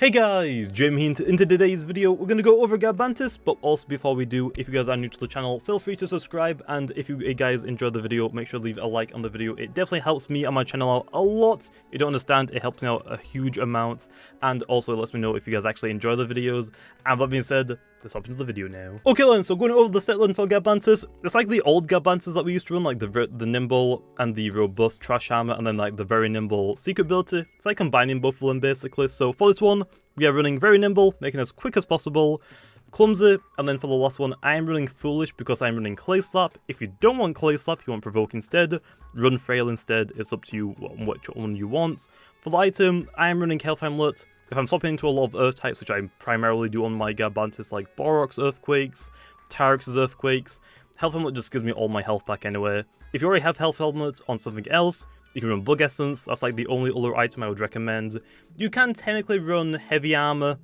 Hey guys, Jamiy here. In today's video, we're going to go over Garbantis, but also before we do, if you guys are new to the channel, feel free to subscribe, and if you guys enjoyed the video, make sure to leave a like on the video. It definitely helps me and my channel out a lot. If you don't understand, it helps me out a huge amount, and also it lets me know if you guys actually enjoy the videos. And that being said, let's hop into the video now. Okay then, so going over the set line for Garbantis, it's like the old Garbantis that we used to run, like the nimble and the robust trash hammer, and then like the very nimble secret ability. It's like combining both of them basically. So for this one, we are running very nimble, making it as quick as possible, clumsy, and then for the last one, I am running foolish because I'm running clay slap. If you don't want clay slap, you want provoke instead, run frail instead. It's up to you which one you want. For the item, I am running health amulet. If I'm swapping into a lot of earth types, which I primarily do on my Garbantis, like Borok's earthquakes, Tarek's earthquakes, health amulet just gives me all my health back anyway. If you already have health amulet on something else, you can run Bug Essence. That's like the only other item I would recommend. You can technically run Heavy Armor,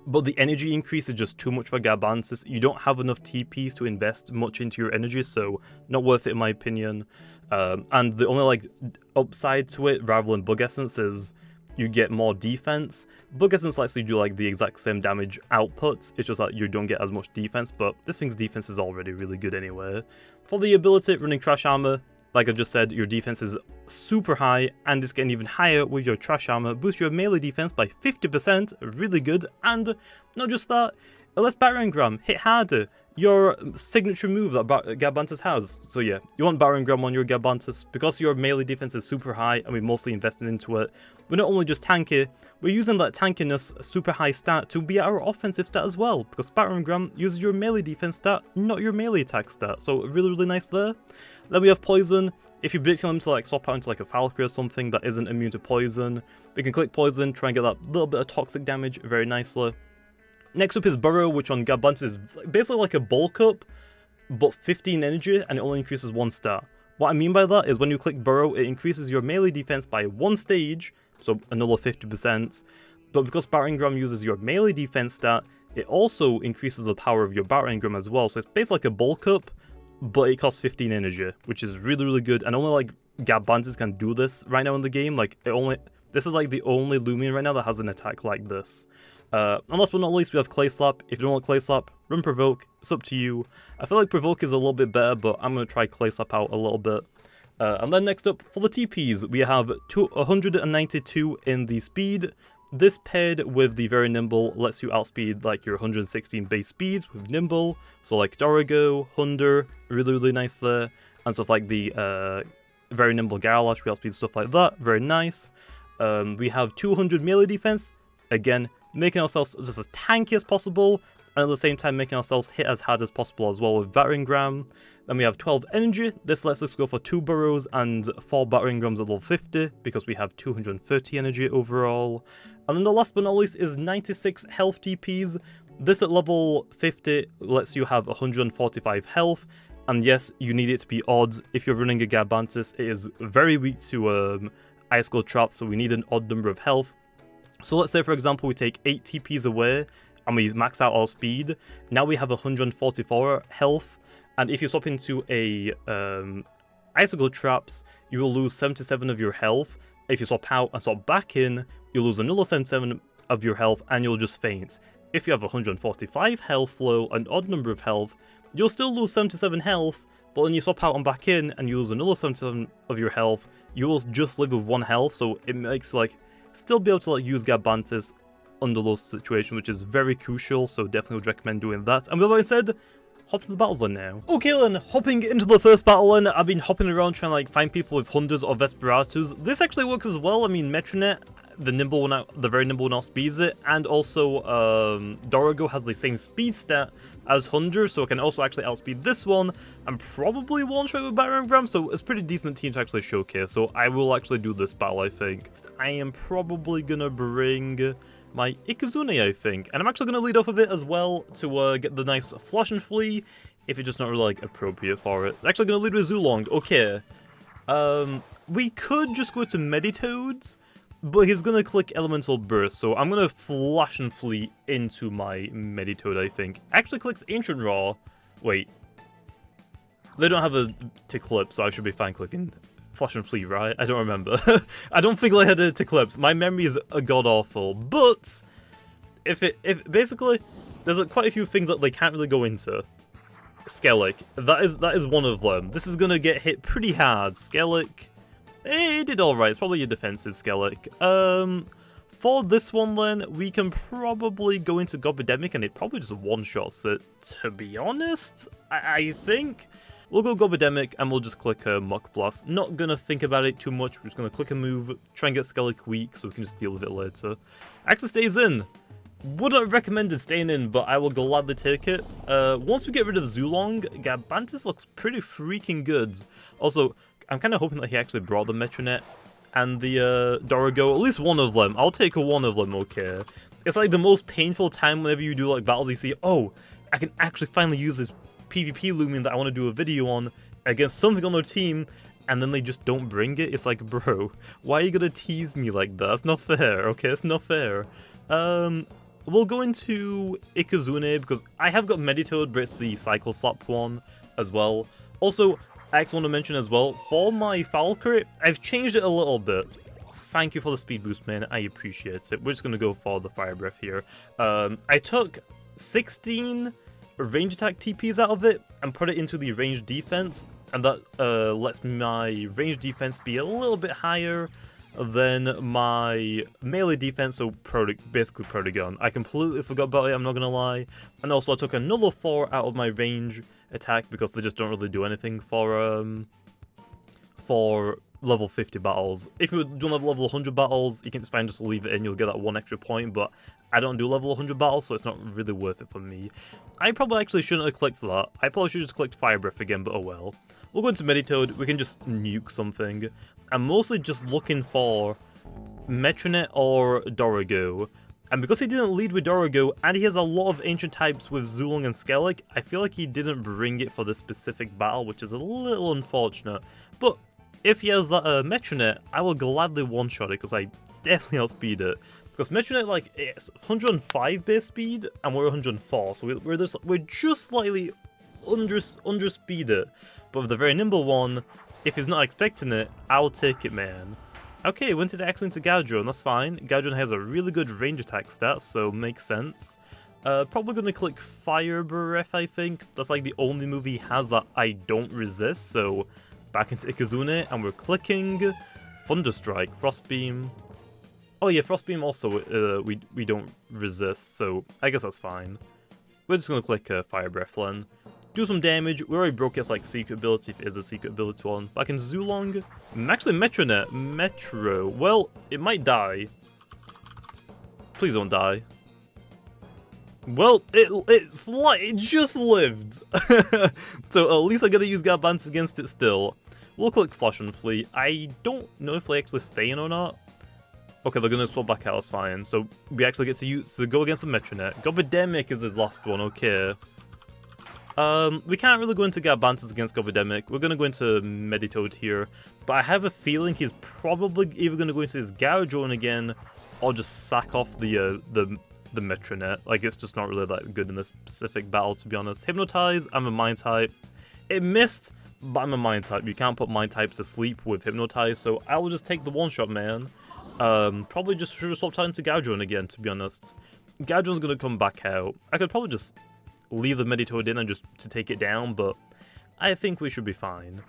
but the energy increase is just too much for Garbantis. You don't have enough TPs to invest much into your energy, so not worth it in my opinion. And the only like upside to it, rather than Bug Essence, is you get more defense. Bug Essence lets you do like the exact same damage outputs, it's just that you don't get as much defense, but this thing's defense is already really good anyway. For the ability, running Trash Armor, like I just said, your defense is super high, and it's getting even higher with your Trash Armor. Boost your melee defense by 50%, really good, and not just that, it lets Battering Ram hit harder, your signature move that Garbantis has. So yeah, you want Battering Ram on your Garbantis, because your melee defense is super high, and we mostly invested into it. We're not only just tanky, we're using that tankiness super high stat to be our offensive stat as well, because Battering Ram uses your melee defense stat, not your melee attack stat, so really nice there. Then we have Poison. If you're predicting them to like swap out into like a Valkyrie or something that isn't immune to Poison, we can click Poison, try and get that little bit of toxic damage very nicely. Next up is Burrow, which on Garbantis is basically like a bulk up, but 15 energy, and it only increases 1 star. What I mean by that is when you click Burrow, it increases your melee defense by 1 stage, so another 50%, but because Battering Ram uses your melee defense stat, it also increases the power of your Battering Ram as well, so it's basically like a bulk up, but it costs 15 energy, which is really good, and only like Garbantis can do this right now in the game. Like this is like the only Loomian right now that has an attack like this. And last but not least, we have Clay Slap. If you don't want Clay Slap, run Provoke, it's up to you. I feel like Provoke is a little bit better, but I'm going to try Clay Slap out a little bit. And then next up, for the TPs, we have 192 in the speed. This paired with the very nimble lets you outspeed like your 116 base speeds with nimble, so like Dorigo, Hunder, really nice there, and stuff like the very nimble Garlash, we outspeed stuff like that, very nice. We have 200 melee defense, again making ourselves just as tanky as possible, and at the same time making ourselves hit as hard as possible as well with Battering Ram. Then we have 12 energy. This lets us go for 2 burrows and 4 Battering Rams at level 50 because we have 230 energy overall. And then the last but not least is 96 health TPs. This at level 50 lets you have 145 health. And yes, you need it to be odds. If you're running a Garbantis, it is very weak to Icicle Trap, so we need an odd number of health. So let's say for example we take 8 TPs away and we max out our speed. Now we have 144 health. And if you swap into a Icicle Traps, you will lose 77 of your health. If you swap out and swap back in, you'll lose another 77 of your health and you'll just faint. If you have 145 health flow, an odd number of health, you'll still lose 77 health, but when you swap out and back in and you lose another 77 of your health, you will just live with 1 health, so it makes like still be able to like use Garbantis under those situations, which is very crucial, so definitely would recommend doing that. And with that being said, hop to the battles then now. Okay then, hopping into the first battle then, I've been hopping around trying to like find people with Hunders or Vesperatus. This actually works as well. I mean, Metronet, the nimble one, the very nimble one outspeeds it, and also Dorigo has the same speed stat as Hunder, so it can also actually outspeed this one, and probably one-shot with Battering Ram, so it's a pretty decent team to actually showcase, so I will actually do this battle, I think. I am probably gonna bring my Ikazune, I think, and I'm actually going to lead off of it as well to get the nice Flash and Flee, if it's just not really like appropriate for it. Actually going to lead with Zulong. Okay, we could just go to Meditoads, but he's going to click Elemental Burst, so I'm going to Flash and Flee into my Meditoad, I think. Actually clicks Ancient Raw. Wait, they don't have a Eclipse, so I should be fine clicking Flash and Flee, right? I don't remember. I don't think I had it to Eclipse. My memory is god-awful, but if basically, there's like quite a few things that they can't really go into. Skellig, that is one of them. This is gonna get hit pretty hard. Skellig, it did alright. It's probably a defensive Skellig. For this one then, we can probably go into Gobidemic and it probably just one-shots it, to be honest. I think. We'll go Gobidemic and we'll just click Muck Blast. Not gonna think about it too much, we're just gonna click a move, try and get Skellig weak so we can just deal with it later. Actually stays in. Wouldn't have recommended staying in, but I will gladly take it. Once we get rid of Zulong, Garbantis looks pretty freaking good. Also, I'm kind of hoping that he actually brought the Metronet and the Dorigo, at least one of them. I'll take one of them, okay. It's like the most painful time whenever you do like battles, you see, oh, I can actually finally use this PvP Loomian that I want to do a video on against something on their team, and then they just don't bring it. It's like, bro, why are you gonna tease me like that? That's not fair, okay? It's not fair. We'll go into Ikazune because I have got Meditoad, but it's the Cycle Slap one as well. Also, I actually want to mention as well, for my Foul Crit, I've changed it a little bit. Thank you for the speed boost, man. I appreciate it. We're just gonna go for the Fire Breath here. I took 16 range attack TPs out of it and put it into the range defense, and that lets my range defense be a little bit higher than my melee defense, so basically Protogun. I completely forgot about it, I'm not gonna lie. And also I took another 4 out of my range attack because they just don't really do anything for level 50 battles. If you do level 100 battles, you can just just leave it in, you'll get that 1 extra point, but I don't do level 100 battles, so it's not really worth it for me. I probably actually shouldn't have clicked that. I probably should have just clicked Fire Breath again, but oh well. We'll go into Meditoad, we can just nuke something. I'm mostly just looking for Metronet or Dorigo. And because he didn't lead with Dorigo, and he has a lot of ancient types with Zulong and Skellig, I feel like he didn't bring it for this specific battle, which is a little unfortunate. But if he has that Metronet, I will gladly one-shot it, because I definitely outspeed it. Because Metronet, like, it's 105 base speed, and we're 104, so we're just slightly underspeed it. But with the very nimble one, if he's not expecting it, I'll take it, man. Okay, went it actually into Gaudron, that's fine. Gaudron has a really good range attack stat, so makes sense. Probably gonna click Fire Breath, I think. That's like the only move he has that I don't resist, so back into Ikazune, and we're clicking Thunderstrike, Frost Beam. Oh yeah, Frost Beam also we don't resist, so I guess that's fine. We're just gonna click Fire Breath then. Do some damage. We already broke his like secret ability if it is a secret ability one. Back in Zulong. Actually, Metronet. Metro. Well, it might die. Please don't die. Well, it just lived. So at least I gotta use Garbantis against it still. We'll click Flash and Flee. I don't know if they actually stay in or not. Okay, they're gonna swap back out, that's fine. So we actually get to go against the Metronet. Gobidemic is his last one, okay. We can't really go into Garbantis against Gobidemic. We're going to go into Meditoad here. But I have a feeling he's probably either going to go into his Gaudron again, or just sack off the Metronet. Like, it's just not really that good in this specific battle, to be honest. Hypnotize, I'm a Mind type. It missed, but I'm a Mind type. You can't put Mind types to sleep with Hypnotize, so I will just take the one-shot, man. Probably just should have swapped out into Gaudron again, to be honest. Gaudron's going to come back out. I could probably just leave the Meditoad in and just to take it down, but I think we should be fine.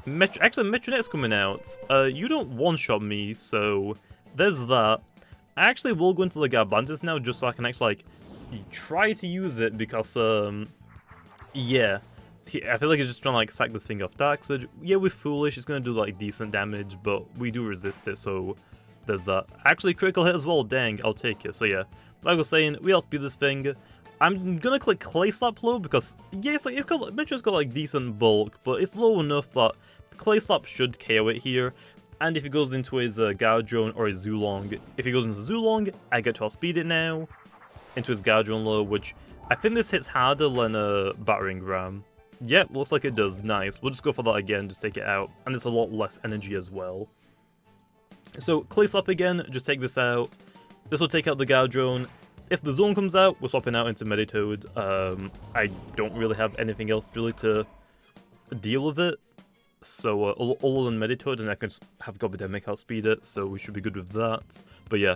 Actually, Metronet's coming out. You don't one-shot me, so there's that. I actually will go into the Garbantis now, just so I can actually, like, try to use it, because, yeah. I feel like he's just trying to, like, sack this thing off Dark Surge. Yeah, we're foolish, it's gonna do, like, decent damage, but we do resist it, so there's that. Actually, critical hit as well, dang, I'll take it. So yeah, like I was saying, we outspeed this thing. I'm gonna click Clay Slap low because, yeah, Metro's got like decent bulk, but it's low enough that Clay Slap should KO it here. And if he goes into his Gaudron or his Zulong, if he goes into Zulong, I get to outspeed it now into his Gaudron low, which I think this hits harder than a Battering Ram. Yep, looks like it does. Nice. We'll just go for that again, just take it out, and it's a lot less energy as well. So Clay Slap again, just take this out. This will take out the Gaudron. If the Zone comes out, we're swapping out into Meditoad. I don't really have anything else really to deal with it. So, other than Meditoad, and I can have Gobidemic outspeed it, so we should be good with that. But yeah,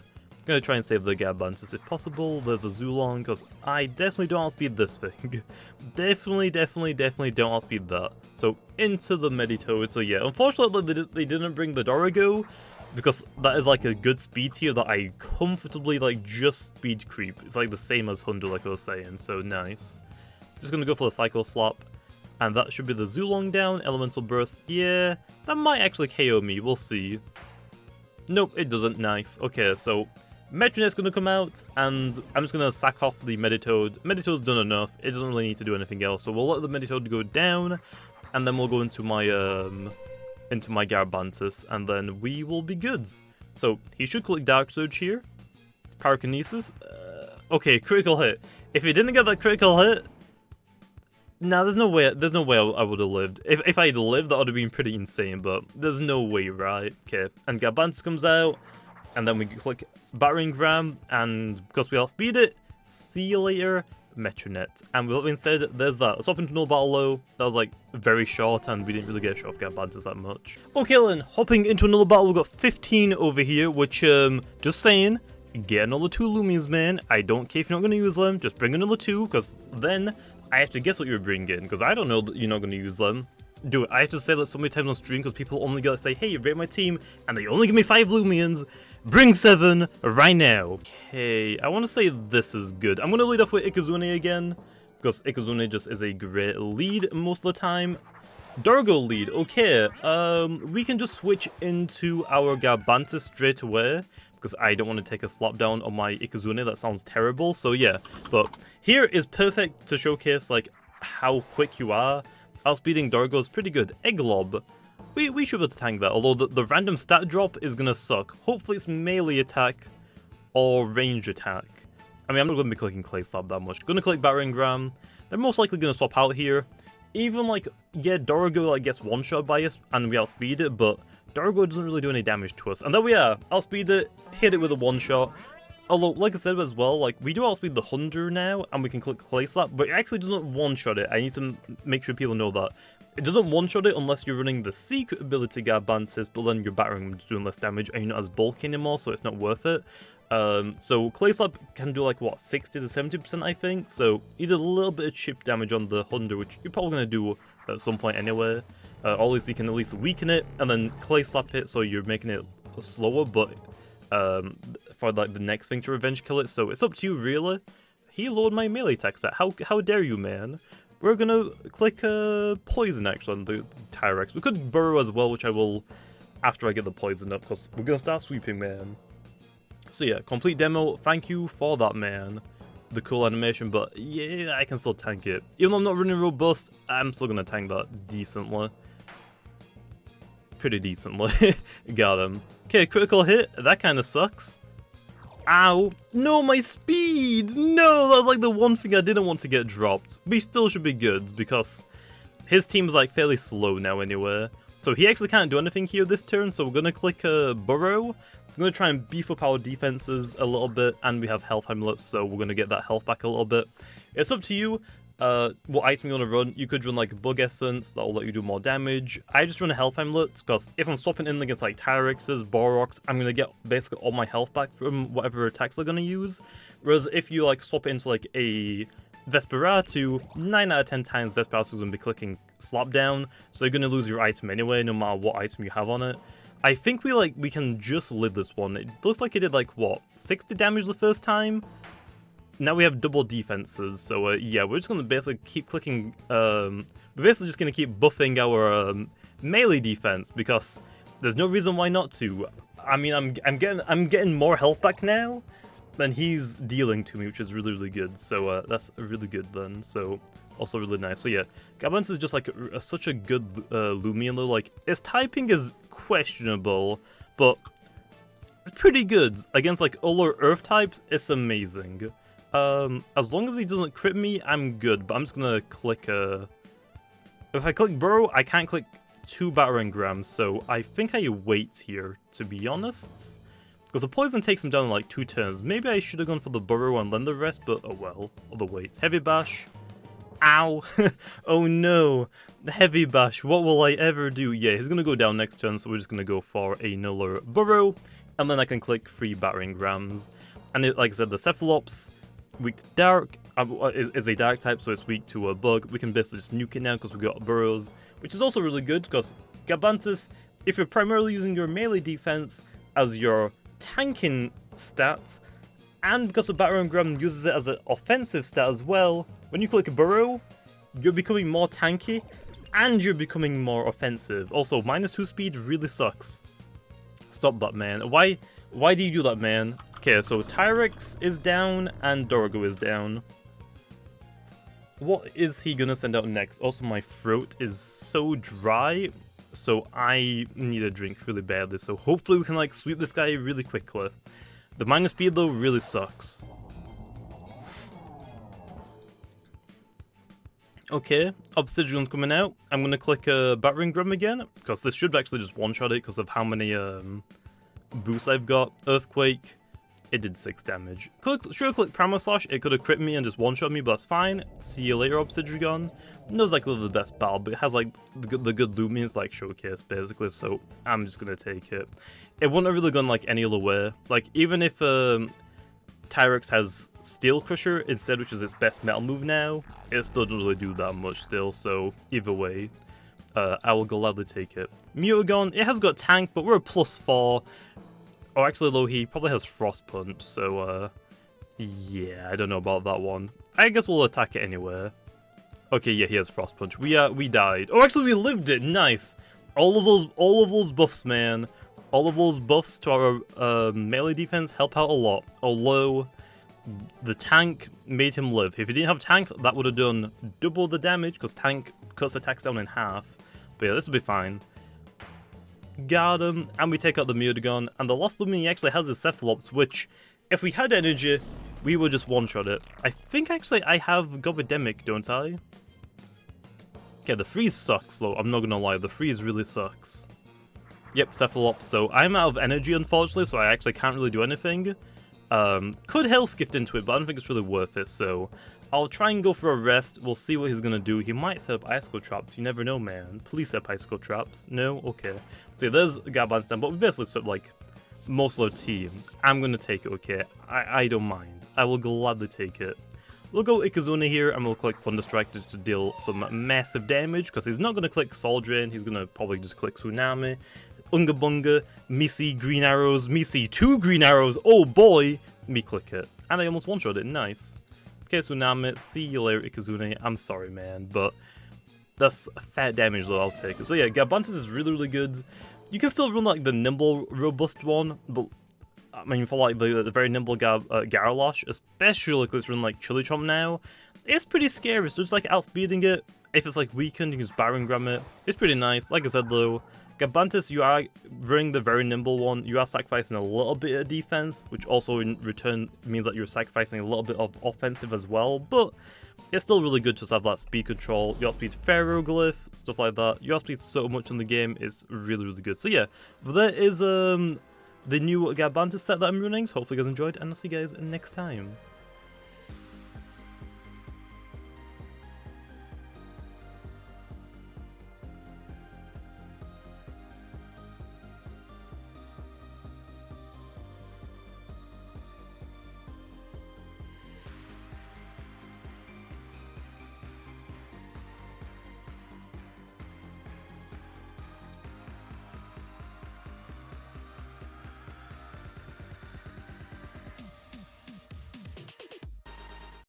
Gonna try and save the Garbantis if possible, the Zulong, because I definitely don't outspeed this thing. definitely don't outspeed that. So into the Meditoad. So yeah, unfortunately they didn't bring the Dorigo, because that is like a good speed tier that I comfortably like just speed creep. It's like the same as Hunter, like I was saying, so nice. Just gonna go for the Cycle Slap, and that should be the Zulong down. Elemental Burst, yeah, that might actually KO me, we'll see. Nope, it doesn't, nice. Okay, so Metronet's gonna come out, and I'm just gonna sack off the Meditoad. Meditoad's done enough, it doesn't really need to do anything else, so we'll let the Meditoad go down, and then we'll go into my Garbantis, and then we will be good. So he should click Dark Surge here. Pyrokinesis. Okay, critical hit. If he didn't get that critical hit, nah, there's no way I would have lived. If I'd lived, that would have been pretty insane, but there's no way, right? Okay, and Garbantis comes out, and then we click Battering Ram, and because we outspeed it, see you later, Metronet. And with that being said, there's that. Let's hop into another battle low. That was like very short, and we didn't really get a shot of Garbantis that much. Okay then, hopping into another battle, we've got 15 over here, which, just saying, get another 2 Loomians, man. I don't care if you're not going to use them, just bring another 2, because then I have to guess what you're bringing, because I don't know that you're not going to use them. Do it. I have to say that so many times on stream, because people only get to say, hey, rate my team, and they only give me 5 Loomians. Bring 7 right now. Okay, I want to say this is good. I'm going to lead off with Ikazune again, because Ikazune just is a great lead most of the time. Dorigo lead, okay. We can just switch into our Garbantis straight away, because I don't want to take a slap down on my Ikazune. That sounds terrible, so yeah. But here is perfect to showcase like how quick you are. Outspeeding Dorigo is pretty good. Egglob. We should be able to tank that, although the random stat drop is gonna suck. Hopefully it's melee attack or range attack. I mean, I'm not gonna be clicking Clay Slap that much. Gonna click Battering Ram. They're most likely gonna swap out here. Even like, yeah, Dorigo like gets one-shot by us and we outspeed it, but Dorigo doesn't really do any damage to us. And there we are. Outspeed it, hit it with a one-shot. Although, like I said as well, like, we do outspeed the Hunter now, and we can click Clay Slap, but it actually doesn't one-shot it. I need to make sure people know that. It doesn't one-shot it unless you're running the secret ability Garbantis, but then your Battering is doing less damage, and you're not as bulky anymore, so it's not worth it. So Clay Slap can do like, what, 60 to 70% I think? So you did a little bit of chip damage on the Hunter, which you're probably going to do at some point anyway. Or at least you can at least weaken it, and then Clay Slap it, so you're making it slower, but for like the next thing to revenge kill it, so it's up to you really. He lowered my melee attack stat. How dare you, man? We're gonna click poison actually on the Tyrex. We could burrow as well, which I will after I get the poison up, because we're gonna start sweeping, man. So yeah, complete demo. Thank you for that, man. The cool animation, but yeah, I can still tank it. Even though I'm not running robust, I'm still gonna tank that decently. Pretty decently. Got him. Okay, critical hit. That kind of sucks. Ow. No, my speed! No, that was like the one thing I didn't want to get dropped. But he still should be good, because his team's like fairly slow now anyway. So he actually can't do anything here this turn, so we're going to click Burrow. I'm going to try and beef up our defenses a little bit, and we have health amulets, so we're going to get that health back a little bit. It's up to you. What item you want to run. You could run like Bug Essence, that will let you do more damage. I just run a Health Amulet, because if I'm swapping in against like Tyrexes, Boroks, I'm going to get basically all my health back from whatever attacks they're going to use. Whereas if you like swap it into like a Vesperatu, 9 out of 10 times Vesperatu's going to be clicking Slap Down, so you're going to lose your item anyway, no matter what item you have on it. I think we can just live this one. It looks like it did like, what, 60 damage the first time? Now we have double defenses, so yeah, we're just gonna basically keep clicking. We're basically just gonna keep buffing our melee defense, because there's no reason why not to. I mean, I'm getting more health back now than he's dealing to me, which is really good. So that's really good then. So also really nice. So yeah, Garbantis is just like such a good Loomian though. Like his typing is questionable, but it's pretty good against like other Earth types. It's amazing. As long as he doesn't crit me, I'm good, but I'm just gonna click, if I click Burrow, I can't click 2 Battering Rams, so I think I wait here, to be honest. Because the poison takes him down in like 2 turns. Maybe I should have gone for the Burrow and then the rest, but oh well. Other wait. Heavy Bash. Ow! Oh no! The Heavy Bash, what will I ever do? Yeah, he's gonna go down next turn, so we're just gonna go for another Burrow. and then I can click 3 battering rams. And it, like I said, the Cephalops, weak to dark, is a dark type, so it's weak to a bug. We can basically just nuke it now because we got burrows, which is also really good because Garbantis, if you're primarily using your melee defense as your tanking stat, and because the battering ram uses it as an offensive stat as well, when you click a burrow, you're becoming more tanky, and you're becoming more offensive. Also, -2 speed really sucks. Stop that, man. Why do you do that, man? Okay, so Tyrex is down, and Dorgo is down. What is he gonna send out next? Also, my throat is so dry, so I need a drink really badly. So hopefully we can, like, sweep this guy really quickly. The minus speed, though, really sucks. Okay, Obsidian's coming out. I'm gonna click Battering Ram again, because this should actually just one-shot it because of how many boosts I've got. Earthquake, it did 6 damage. Should have clicked Primal Slash, it could have crit me and just one-shot me, but that's fine. See you later, Obsidian. Knows like the best battle, but it has like the good Loomians like showcase basically, so I'm just gonna take it. It wouldn't have really gone like any other way. Like even if Tyrex has Steel Crusher instead, which is its best metal move now, it still doesn't really do that much still, so either way, I will gladly take it. Mutagon, it has got tank, but we're a +4. Oh, actually, though, he probably has Frost Punch, so, yeah, I don't know about that one. I guess we'll attack it anyway. Okay, yeah, he has Frost Punch. We died. Oh, actually, we lived it. Nice. All of those buffs, man. All of those buffs to our melee defense help out a lot. Although the tank made him live. If he didn't have tank, that would have done double the damage because tank cuts attacks down in half. But yeah, this will be fine. Got him, and we take out the Mutagon. And the last Loomian actually has his Cephalops, which, if we had energy, we would just one-shot it. I think actually I have Gobidemic, don't I? Okay, the freeze sucks though, I'm not gonna lie, the freeze really sucks. Yep, Cephalops, so I'm out of energy unfortunately, so I actually can't really do anything. Could health gift into it, but I don't think it's really worth it, so I'll try and go for a rest. We'll see what he's gonna do. He might set up icicle traps, you never know, man. Please set up icicle traps. No? Okay. So yeah, there's Garbantis down, but we basically swept like most of the team. I'm gonna take it, okay? I don't mind. I will gladly take it. We'll go Ikazuna here, and we'll click Thunderstrike just to deal some massive damage, because he's not gonna click Soul Drain, he's gonna probably just click Tsunami. Unga Bunga, me see green arrows, me see 2 green arrows, oh boy! Me click it. And I almost one-shot it, nice. Okay, Tsunami, see you later, Ikazune. I'm sorry, man, but that's fat damage, though, I'll take it. So yeah, Garbantis is really, really good. You can still run, like, the nimble, robust one, but, I mean, for, like, the very nimble Garalosh, especially because it's running, like, Chili Chomp now, it's pretty scary, so just, like, outspeeding it. If it's, like, weakened, you can just Battering Ram it. It's pretty nice. Like I said, though, Garbantis, you are running the very nimble one, you are sacrificing a little bit of defense, which also in return means that you're sacrificing a little bit of offensive as well, but it's still really good to just have that speed control. You outspeed Ferroglyph, stuff like that. You outspeed so much in the game, it's really, really good. So yeah, that is the new Garbantis set that I'm running, so hopefully you guys enjoyed, and I'll see you guys next time.